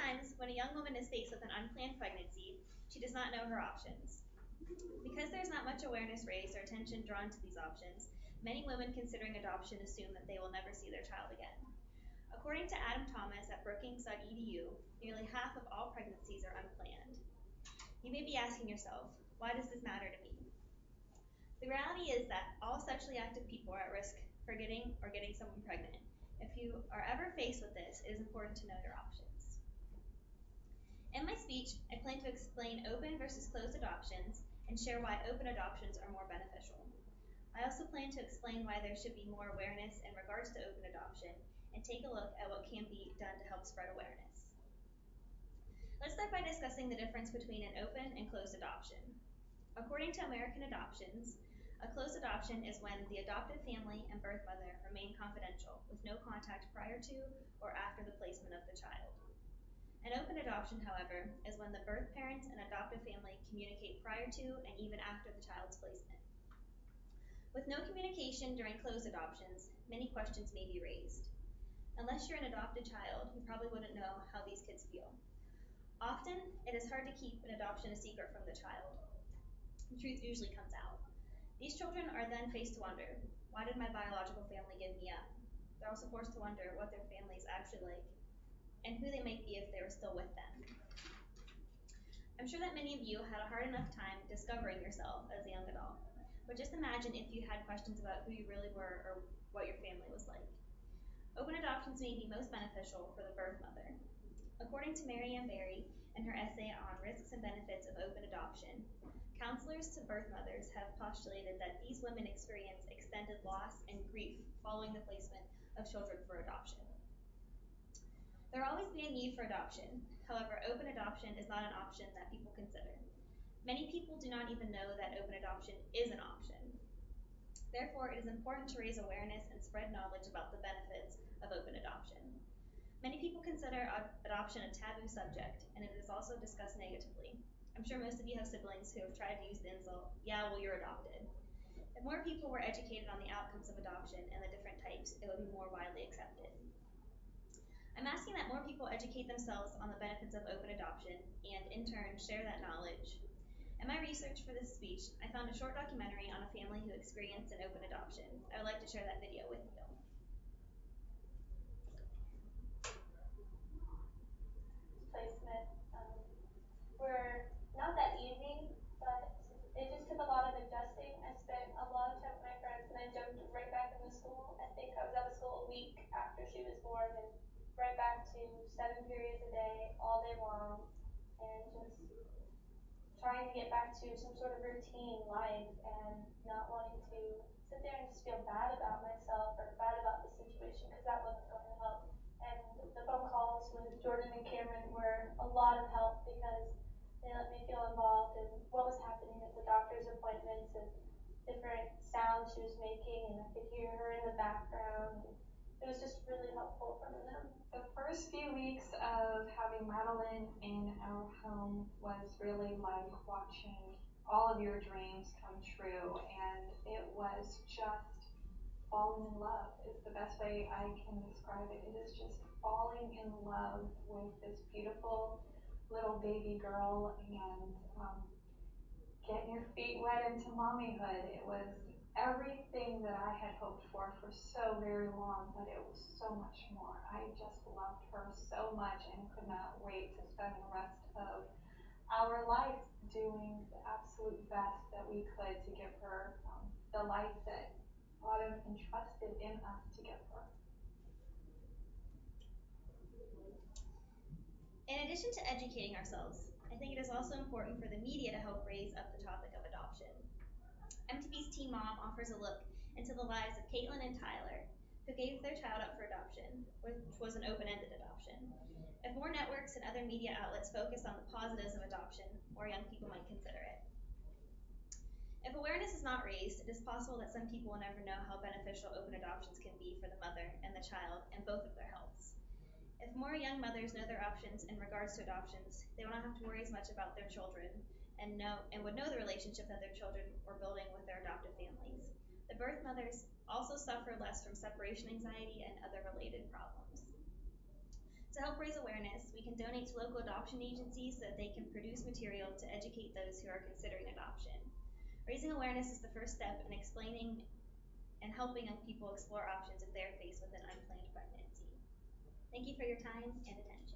times, when a young woman is faced with an unplanned pregnancy, she does not know her options. Because there is not much awareness raised or attention drawn to these options, many women considering adoption assume that they will never see their child again. According to Adam Thomas at Brookings.edu, nearly half of all pregnancies are unplanned. You may be asking yourself, why does this matter to me? The reality is that all sexually active people are at risk for getting or getting someone pregnant. If you are ever faced with this, it is important to know your options. In my speech, I plan to explain open versus closed adoptions and share why open adoptions are more beneficial. I also plan to explain why there should be more awareness in regards to open adoption and take a look at what can be done to help spread awareness. Let's start by discussing the difference between an open and closed adoption. According to American Adoptions, a closed adoption is when the adoptive family and birth mother remain confidential with no contact prior to or after the placement of the child. An open adoption, however, is when the birth parents and adoptive family communicate prior to and even after the child's placement. With no communication during closed adoptions, many questions may be raised. Unless you're an adopted child, you probably wouldn't know how these kids feel. Often, it is hard to keep an adoption a secret from the child. The truth usually comes out. These children are then faced to wonder, why did my biological family give me up? They're also forced to wonder what their family is actually like and who they might be if they were still with them. I'm sure that many of you had a hard enough time discovering yourself as a young adult, but just imagine if you had questions about who you really were or what your family was like. Open adoptions may be most beneficial for the birth mother. According to Mary Ann Berry in her essay on risks and benefits of open adoption, counselors to birth mothers have postulated that these women experience extended loss and grief following the placement of children for adoption. There will always be a need for adoption. However, open adoption is not an option that people consider. Many people do not even know that open adoption is an option. Therefore, it is important to raise awareness and spread knowledge about the benefits of open adoption. Many people consider adoption a taboo subject, and it is also discussed negatively. I'm sure most of you have siblings who have tried to use the insult, yeah, well, you're adopted. If more people were educated on the outcomes of adoption and the different types, it would be more widely accepted. I'm asking that more people educate themselves on the benefits of open adoption and, in turn, share that knowledge. In my research for this speech, I found a short documentary on a family who experienced an open adoption. I would like to share that video with you. Placement were not that easy, but it just took a lot of adjusting. I spent a lot of time with my friends and I jumped right back into school. I think I was out of school a week after she was born and right back to 7 periods a day, all day long, and just trying to get back to some sort of routine life and not wanting to sit there and just feel bad about myself or bad about the situation because that wasn't going to help. And the phone calls with Jordan and Cameron were a lot of help because they let me feel involved in what was happening at the doctor's appointments and different sounds she was making, and I could hear her in the background. It was just really helpful from them. The first few weeks of having Madeline in our home was really like watching all of your dreams come true, and it was just falling in love is the best way I can describe it. It is just falling in love with this beautiful little baby girl and getting your feet wet into mommyhood. It was everything that I had hoped for so very long, but it was so much more. I just loved her so much and could not wait to spend the rest of our life doing the absolute best that we could to give her the life that God entrusted in us to give her. In addition to educating ourselves, I think it is also important for the media to help raise up the topic of adoption. MTV's Teen Mom offers a look into the lives of Caitlin and Tyler, who gave their child up for adoption, which was an open-ended adoption. If more networks and other media outlets focus on the positives of adoption, more young people might consider it. If awareness is not raised, it is possible that some people will never know how beneficial open adoptions can be for the mother and the child and both of their healths. If more young mothers know their options in regards to adoptions, they will not have to worry as much about their children and would know the relationship that their children were building with their adoptive families. The birth mothers also suffer less from separation anxiety and other related problems. To help raise awareness, we can donate to local adoption agencies so that they can produce material to educate those who are considering adoption. Raising awareness is the first step in explaining and helping young people explore options if they are faced with an unplanned pregnancy. Thank you for your time and attention.